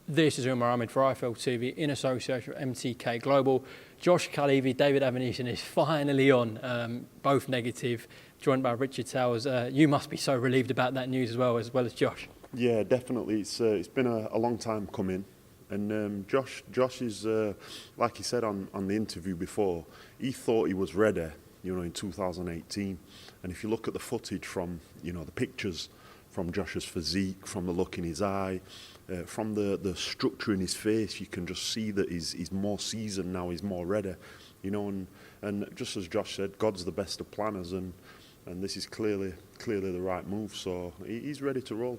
This is Umar Ahmed for IFL TV in association with MTK Global. Josh Khalevi, David Avanesyan is finally on, both negative, joined by Richard Towers. You must be so relieved about that news as well as Josh. Yeah, definitely. It's been a long time coming. And Josh is, like he said on the interview before, he thought he was ready, in 2018. And if you look at the footage from, the pictures from Josh's physique, from the look in his eye, from the structure in his face, you can just see that he's more seasoned now, he's more ready, and just as Josh said, God's the best of planners, and this is clearly the right move, so he's ready to roll.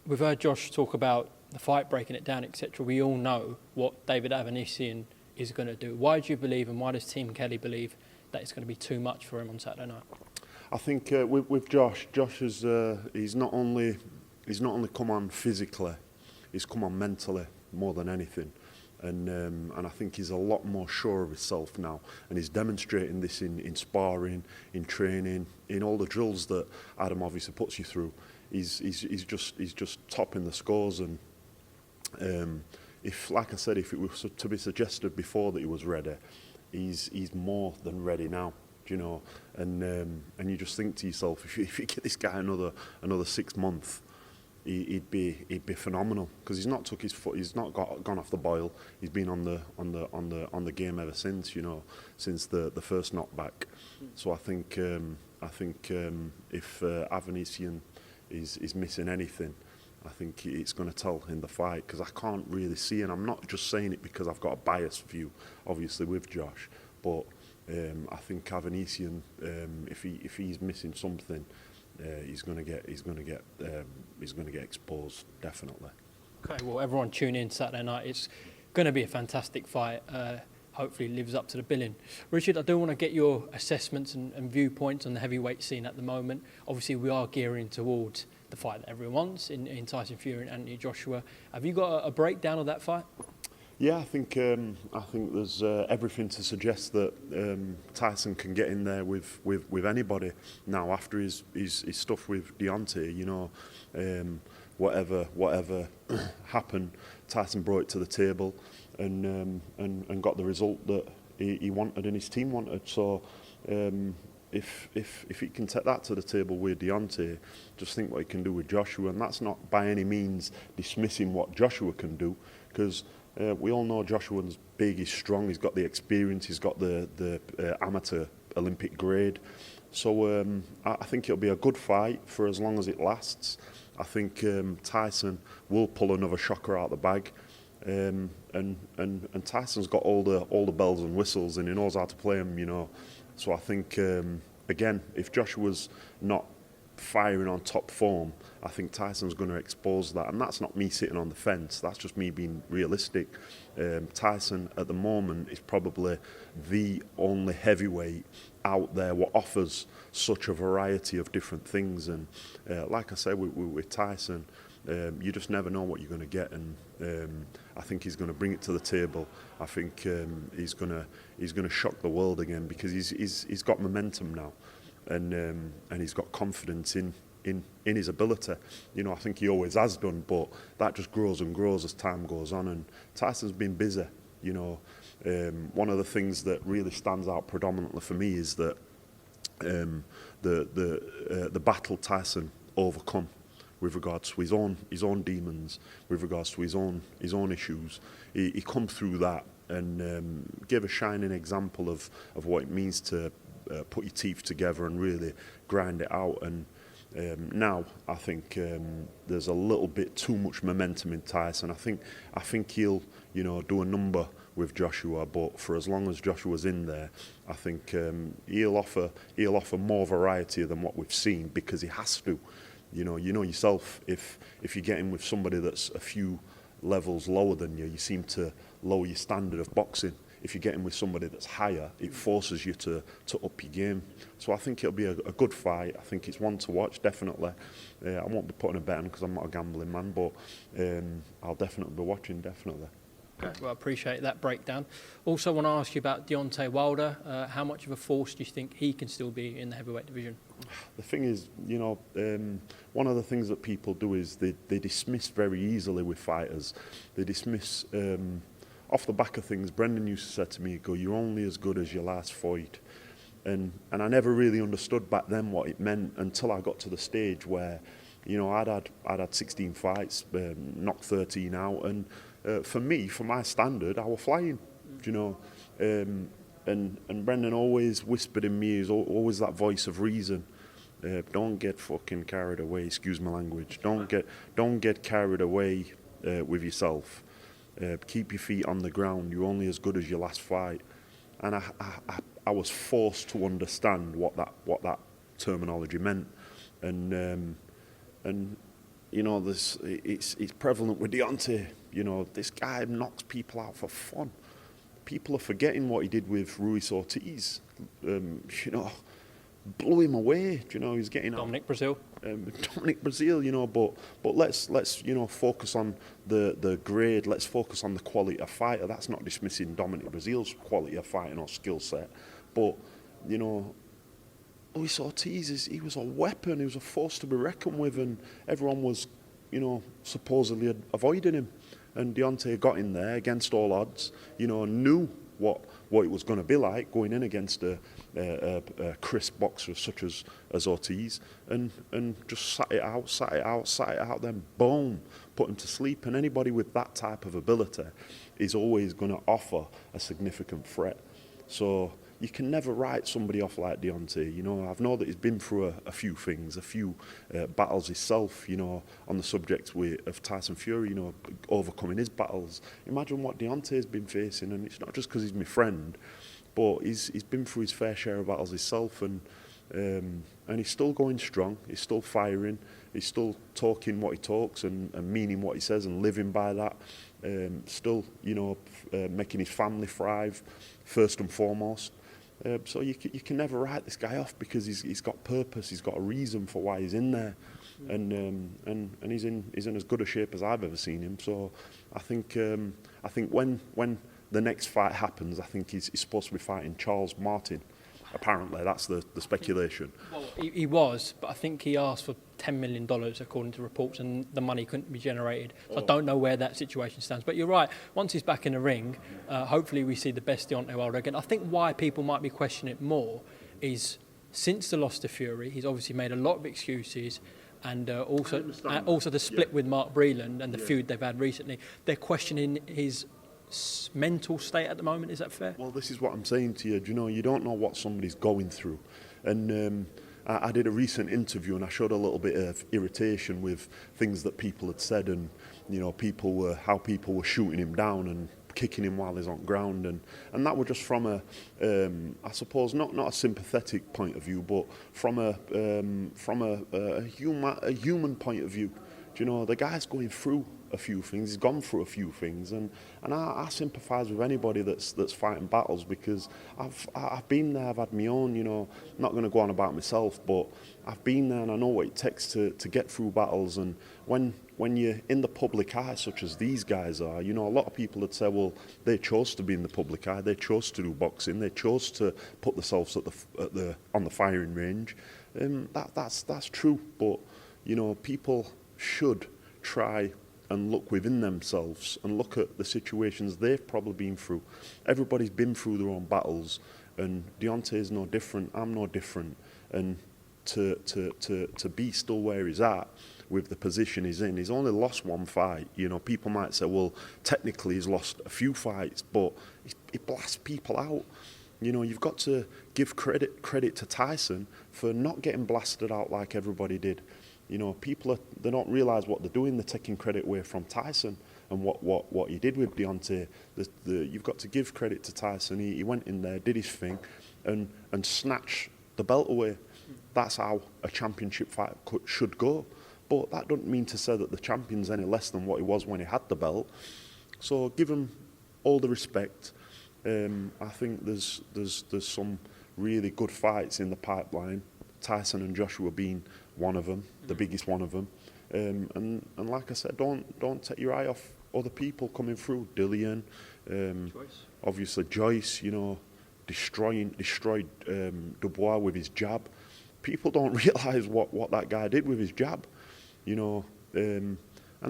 We've heard Josh talk about the fight, breaking it down, etc. We all know what David Avanesyan is going to do. Why do you believe, and why does Team Kelly believe that it's going to be too much for him on Saturday night? I think with Josh is he's not only come on physically, he's come on mentally more than anything, and I think he's a lot more sure of himself now, and he's demonstrating this in sparring, in training, in all the drills that Adam obviously puts you through. He's just topping the scores, and if, like I said, if it was to be suggested before that he was ready, he's more than ready now. And you just think to yourself, if you get this guy another 6 months, he'd be phenomenal, because he's not took his foot, he's not gone off the boil. He's been on the game ever since, since the first knockback. So I think if Avanesyan is missing anything, I think it's going to tell in the fight, because I can't really see, and I'm not just saying it because I've got a biased view, obviously with Josh, but I think Avanesyan, if he's missing something, he's going to get exposed, definitely. Okay, well, everyone tune in Saturday night. It's going to be a fantastic fight. Hopefully lives up to the billing. Richard, I do want to get your assessments and viewpoints on the heavyweight scene at the moment. Obviously, we are gearing towards the fight that everyone wants in Tyson Fury and Anthony Joshua. Have you got a breakdown of that fight? Yeah, I think there's everything to suggest that Tyson can get in there with anybody now after his stuff with Deontay. Whatever happened, Tyson brought it to the table and got the result that he wanted and his team wanted. So if he can take that to the table with Deontay, just think what he can do with Joshua, and that's not by any means dismissing what Joshua can do, because we all know Joshua's big, he's strong, he's got the experience, he's got the amateur Olympic grade. So I think it'll be a good fight for as long as it lasts. I think Tyson will pull another shocker out of the bag, and Tyson's got all the bells and whistles, and he knows how to play them, So I think again, if Joshua's not firing on top form, I think Tyson's going to expose that, and that's not me sitting on the fence, that's just me being realistic. Tyson at the moment is probably the only heavyweight out there what offers such a variety of different things, and like I said with Tyson, you just never know what you're going to get, and I think he's going to bring it to the table. I think he's going to shock the world again, because he's got momentum now, and he's got confidence in his ability. I think he always has done, but that just grows and grows as time goes on, and Tyson's been busy. One of the things that really stands out predominantly for me is that the battle Tyson overcome with regards to his own demons, with regards to his own issues. He come through that and gave a shining example of what it means to put your teeth together and really grind it out. And now I think there's a little bit too much momentum in Tyson. I think he'll do a number with Joshua, but for as long as Joshua's in there, I think he'll offer more variety than what we've seen, because he has to. You know yourself, if you're getting with somebody that's a few levels lower than you seem to lower your standard of boxing. If you're getting with somebody that's higher, it forces you to up your game. So I think it'll be a good fight. I think it's one to watch, definitely. I won't be putting a bet on because I'm not a gambling man, but I'll definitely be watching, definitely. Okay, well, I appreciate that breakdown. Also want to ask you about Deontay Wilder. How much of a force do you think he can still be in the heavyweight division? The thing is, one of the things that people do is they dismiss very easily with fighters. They dismiss, off the back of things. Brendan used to say to me, you're only as good as your last fight. And I never really understood back then what it meant until I got to the stage where, I'd had 16 fights, knocked 13 out, and for me, for my standard, I was flying, and Brendan always whispered in me, is always that voice of reason. Don't get fucking carried away. Excuse my language. Don't get carried away with yourself. Keep your feet on the ground. You're only as good as your last fight. And I was forced to understand what that terminology meant, and it's prevalent with Deontay. This guy knocks people out for fun. People are forgetting what he did with Ruiz Ortiz. Blew him away. He's getting Dominic Brazil. Dominic Brazil. But let's focus on the grade. Let's focus on the quality of fighter. That's not dismissing Dominic Brazil's quality of fighting or skill set, but Luis Ortiz he was a weapon. He was a force to be reckoned with, and everyone was supposedly avoiding him. And Deontay got in there against all odds. Knew what it was going to be like going in against a crisp boxer such as Ortiz, and just sat it out, then boom, put him to sleep. And anybody with that type of ability is always going to offer a significant threat. So you can never write somebody off like Deontay. I've known that he's been through a few things, a few battles himself, on the subject of Tyson Fury, overcoming his battles. Imagine what Deontay's been facing, and it's not just because he's my friend, but he's been through his fair share of battles himself, and he's still going strong, he's still firing, he's still talking what he talks and meaning what he says and living by that, still, making his family thrive, first and foremost. So you can never write this guy off, because he's got purpose, he's got a reason for why he's in there, and he's in as good a shape as I've ever seen him. So I think when the next fight happens, I think he's supposed to be fighting Charles Martin. Apparently, that's the speculation. Well, he was, but I think he asked for $10 million, according to reports, and the money couldn't be generated. So I don't know where that situation stands. But you're right, once he's back in the ring, hopefully we see the best Deontay Wilder again. I think why people might be questioning it more is, since the loss to Fury, he's obviously made a lot of excuses, and also the split with Mark Breland and the feud they've had recently. They're questioning his mental state at the moment. Is that fair? Well, this is what I'm saying to you. You don't know what somebody's going through, and I did a recent interview and I showed a little bit of irritation with things that people had said, and how people were shooting him down and kicking him while he's on ground, and that was just from I suppose not a sympathetic point of view, but from a human point of view. The guy's going through a few things. He's gone through a few things, and I sympathise with anybody that's fighting battles, because I've been there. I've had my own. Not going to go on about myself, but I've been there, and I know what it takes to get through battles. And when you're in the public eye, such as these guys are, a lot of people would say, well, they chose to be in the public eye. They chose to do boxing. They chose to put themselves on the firing range. That's true, but people should try and look within themselves and look at the situations they've probably been through. Everybody's been through their own battles, and Deontay is no different. I'm no different. And to be still where he's at with the position he's in, he's only lost one fight. People might say, well, technically he's lost a few fights, but he blasts people out. You've got to give credit to Tyson for not getting blasted out like everybody did. People they don't realise what they're doing. They're taking credit away from Tyson and what he did with Deontay. You've got to give credit to Tyson. He went in there, did his thing, and snatched the belt away. That's how a championship fight should go. But that doesn't mean to say that the champion's any less than what he was when he had the belt. So give him all the respect. I think there's some really good fights in the pipeline. Tyson and Joshua being one of them, the biggest one of them. And like I said, don't take your eye off other people coming through. Dillian, obviously Joyce, you know, destroyed Dubois with his jab. People don't realise what that guy did with his jab, you know. And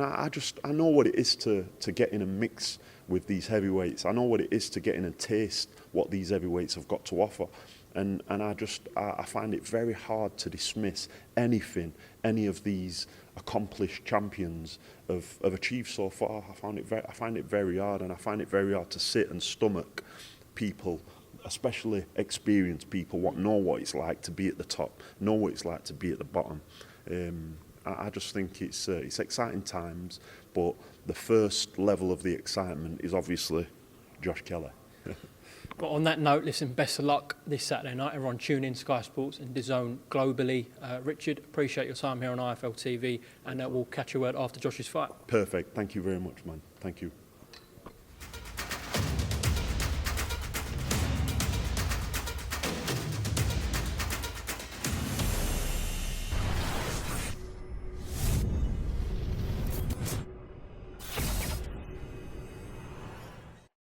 I know what it is to get in a mix with these heavyweights. I know what it is to get in and taste what these heavyweights have got to offer. And I find it very hard to dismiss anything any of these accomplished champions have achieved so far. I find it very hard, and I find it very hard to sit and stomach people, especially experienced people, know what it's like to be at the top, know what it's like to be at the bottom. I just think it's exciting times, but the first level of the excitement is obviously Josh Kelly. But on that note, listen, best of luck this Saturday night. Everyone tune in, Sky Sports and DAZN globally. Richard, appreciate your time here on IFL TV, and we'll catch you after Josh's fight. Perfect. Thank you very much, man. Thank you.